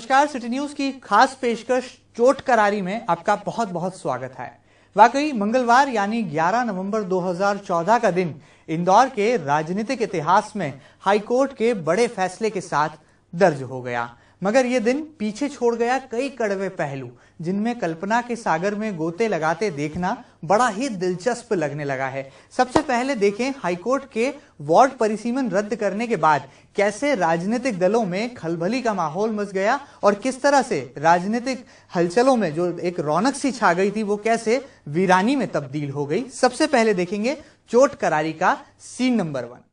नमस्कार, city news की खास पेशकश चोट करारी में आपका बहुत बहुत स्वागत है। वाकई मंगलवार यानी 11 नवंबर 2014 का दिन इंदौर के राजनीतिक इतिहास में हाईकोर्ट के बड़े फैसले के साथ दर्ज हो गया। मगर ये दिन पीछे छोड़ गया कई कड़वे पहलू, जिनमें कल्पना के सागर में गोते लगाते देखना बड़ा ही दिलचस्प लगने लगा है। सबसे पहले देखें हाईकोर्ट के वार्ड परिसीमन रद्द करने के बाद कैसे राजनीतिक दलों में खलबली का माहौल मच गया और किस तरह से राजनीतिक हलचलों में जो एक रौनक सी छा गई थी वो कैसे वीरानी में तब्दील हो गई। सबसे पहले देखेंगे चोट करारी का सीन नंबर 1।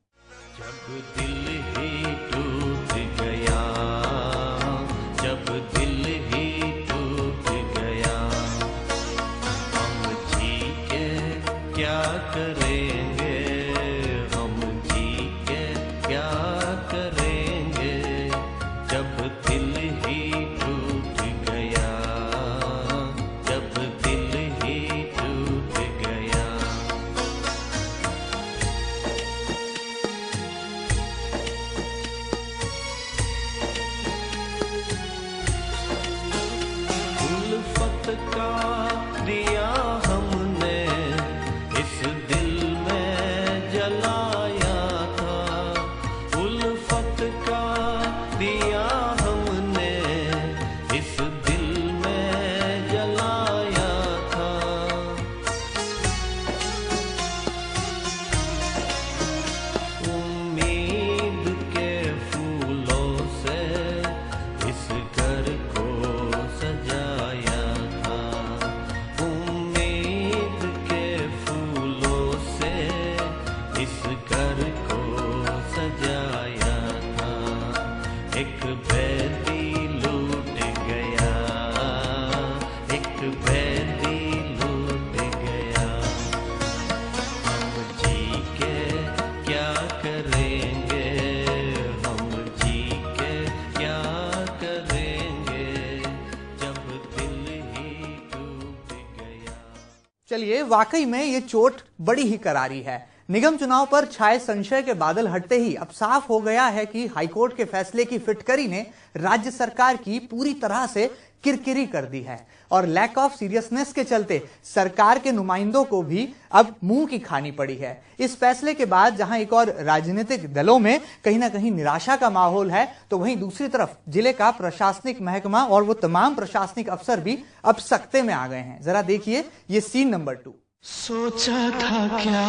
चलिए, वाकई में ये चोट बड़ी ही करारी है। निगम चुनाव पर छाए संशय के बादल हटते ही अब साफ हो गया है कि हाईकोर्ट के फैसले की फिटकरी ने राज्य सरकार की पूरी तरह से किरकिरी कर दी है और लैक ऑफ सीरियसनेस के चलते सरकार के नुमाइंदों को भी अब मुंह की खानी पड़ी है। इस फैसले के बाद जहां एक और राजनीतिक दलों में कहीं ना कहीं निराशा का माहौल है, तो वहीं दूसरी तरफ जिले का प्रशासनिक महकमा और वो तमाम प्रशासनिक अफसर भी अब सख्ते में आ गए हैं। जरा देखिए ये सीन नंबर 2। सोचा था क्या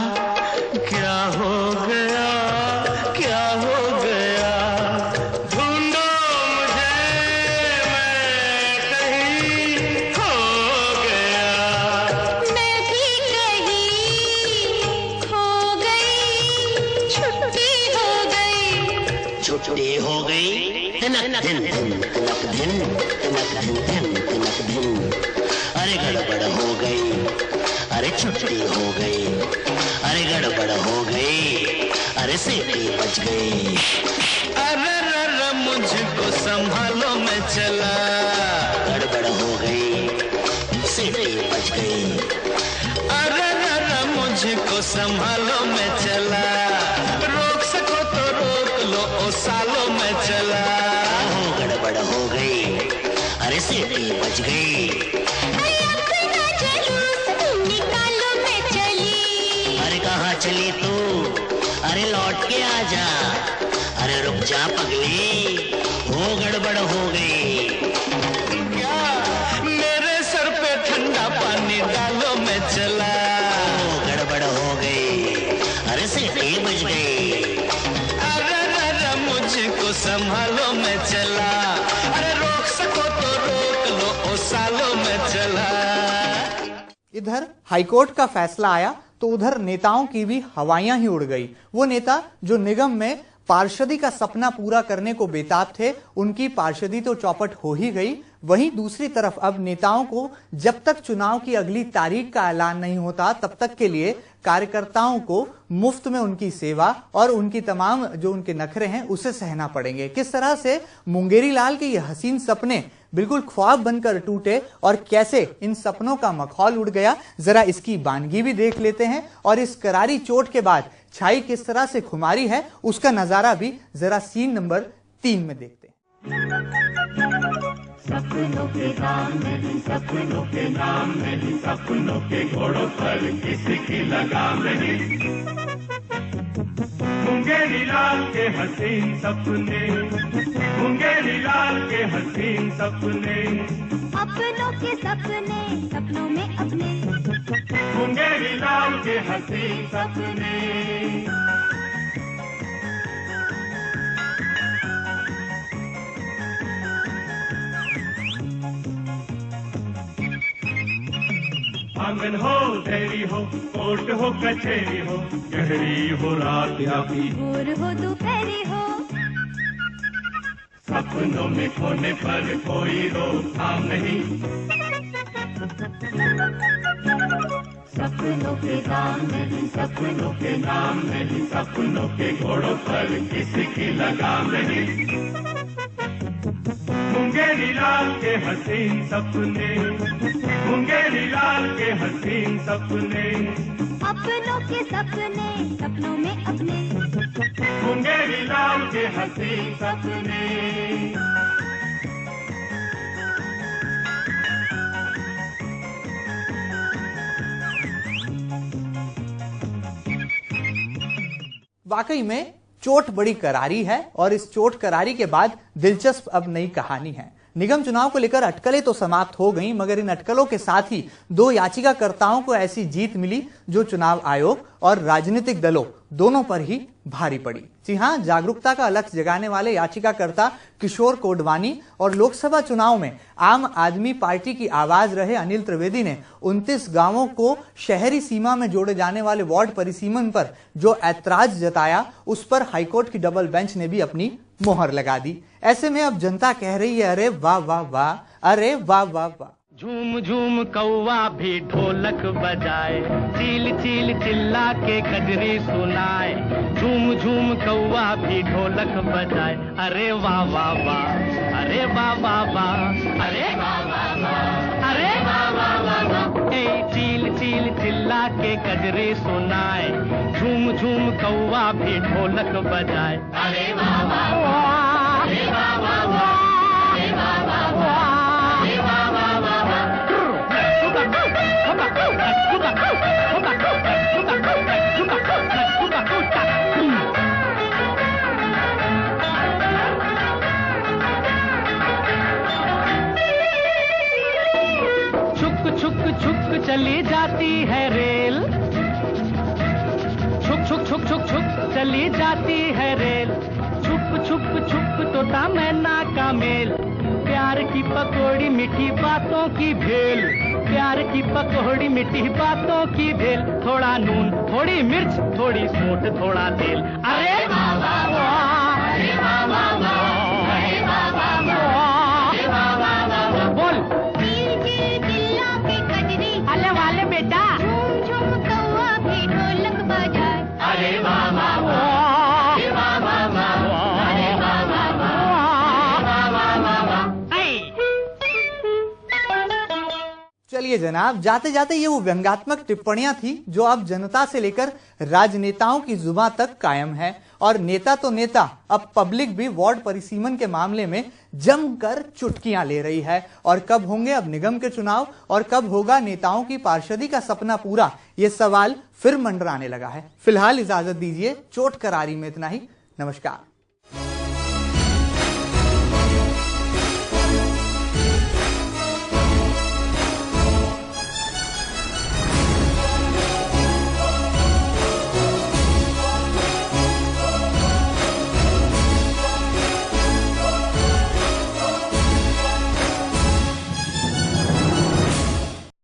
हो गया, क्या हो गया, ढूंढो मुझे, मैं कहीं खो गया, मैं भी कहीं खो गई, छुट्टी हो गई, छुट्टी हो गई, तिनक दिन तिनक दिन तिनक दिन तिनक दिन, अरे गड़बड़ हो गई, अरे छुट्टी हो गई, अरे गड़बड़ हो गई, अरे सीटी बच गई, अरे मुझको संभालो मैं चला, गड़बड़ हो गई, सीटी बच गई, अरे मुझको संभालो मैं चला, रोक सको तो रोक लो ओ सालो मैं चला, गड़बड़ हो गई, अरे सीटी बच गई, चली तू, अरे लौट के आ जा, अरे रुक जा पगली, वो गड़बड़ हो गई, क्या मेरे सर पे ठंडा पानी डालो मैं चला, वो गड़बड़ हो गई, अरे सीटी बज गई, अरे मुझको संभालो मैं चला, अरे रोक सको तो रोक लो ओ सालो मैं चला। इधर हाईकोर्ट का फैसला आया तो उधर नेताओं की भी हवाइयां ही उड़ गई। वो नेता जो निगम में पार्षदी का सपना पूरा करने को बेताब थे, उनकी पार्षदी तो चौपट हो ही गई। वहीं दूसरी तरफ अब नेताओं को जब तक चुनाव की अगली तारीख का ऐलान नहीं होता तब तक के लिए कार्यकर्ताओं को मुफ्त में उनकी सेवा और उनकी तमाम जो उनके नखरे हैं उसे सहना पड़ेंगे। किस तरह से मुंगेरी लाल के ये हसीन सपने बिल्कुल ख्वाब बनकर टूटे और कैसे इन सपनों का मखौल उड़ गया, जरा इसकी बानगी भी देख लेते हैं और इस करारी चोट के बाद छाई किस तरह से खुमारी है उसका नजारा भी जरा सीन नंबर 3 में देखते हैं। सपनों के नाम नहीं, सपनों के नाम नहीं, सपनों के घोड़ों पर किसी की लगाम नहीं। मुंगेरी लाल के हसीन सपने, मुंगेरी लाल के हसीन सपने, अपनों के सपने सपनों में अपने, मुंगेरी लाल के हसीन सपने। आंगन हो डेरी हो, कोर्ट हो कचहरी हो, गहरी हो रात या भी भोर हो दोपहरी हो, सपनों में खोने पर कोई रोकथाम नहीं। सपनों के नाम नहीं, सपनों के नाम नहीं, सपनों के घोड़ों पर किसी की लगाम नहीं। मुंगेरी लाल के हसीन सपने, मुंगेरी लाल के हसीन सपने, अपनों के सपने सपनों में अपने, मुंगेरी लाल के हसीन सपने। वाकई में चोट बड़ी करारी है और इस चोट करारी के बाद दिलचस्प अब नई कहानी है। निगम चुनाव को लेकर अटकलें तो समाप्त हो गईं, मगर इन अटकलों के साथ ही दो याचिकाकर्ताओं को ऐसी जीत मिली जो चुनाव आयोग और राजनीतिक दलों दोनों पर ही भारी पड़ी। जी हां, जागरूकता का लक्ष्य जगाने वाले याचिकाकर्ता किशोर कोडवानी और लोकसभा चुनाव में आम आदमी पार्टी की आवाज रहे अनिल त्रिवेदी ने 29 गांवों को शहरी सीमा में जोड़े जाने वाले वार्ड परिसीमन पर जो ऐतराज जताया, उस पर हाईकोर्ट की डबल बेंच ने भी अपनी मोहर लगा दी। ऐसे में अब जनता कह रही है, अरे वाह वाह वाह, अरे वाह वाह वाह। झूम झूम कौवा भी ढोलक बजाए, चील चील चिल्ला के कजरी सुनाए। झूम झूम कौवा भी ढोलक बजाए, अरे वाह वाह वाह, अरे वाह वाह वाह, अरे वाह वाह वाह, अरे वाह वाह वाह। ए चील चील चिल्ला के कजरी सुनाए, झूम झूम कौवा भी ढोलक बजाए, अरे वाह वाह वाह, अरे वाह वाह वाह, अरे वाह वाह वाह, अरे वाह वाह वाह। छुक छुक छुक चली जाती है रेल, छुक छुक छुक छुक छुक चली जाती है रेल। छुप छुप छुप तोता मैना का मेल, प्यार की पकौड़ी मीठी बातों की भेल, प्यार की पकौड़ी मीठी बातों की भेल। थोड़ा नून थोड़ी मिर्च थोड़ी सूंठ थोड़ा तेल, अरे वाह वाह वाह, अरे वाह वाह वाह, अरे वाह वाह वाह, अरे वाह वाह वाह। बोल चील चील चिल्ला के कजरी, अले वाले बेटा, झूम झूम कौवा भी ढोलक बजाए, अरे वाह वाह वाह, अरे वाह वाह वाह, अरे वाह वाह वाह, वाह वाह वाह वाह। चलिए जनाब, जाते जाते ये वो व्यंग्यात्मक टिप्पणियां थी जो अब जनता से लेकर राजनेताओं की जुबान तक कायम है। और नेता तो नेता, अब पब्लिक भी वार्ड परिसीमन के मामले में जमकर चुटकियां ले रही है। और कब होंगे अब निगम के चुनाव और कब होगा नेताओं की पार्षदी का सपना पूरा, ये सवाल फिर मंडराने लगा है। फिलहाल इजाजत दीजिए, चोट करारी में इतना ही। नमस्कार।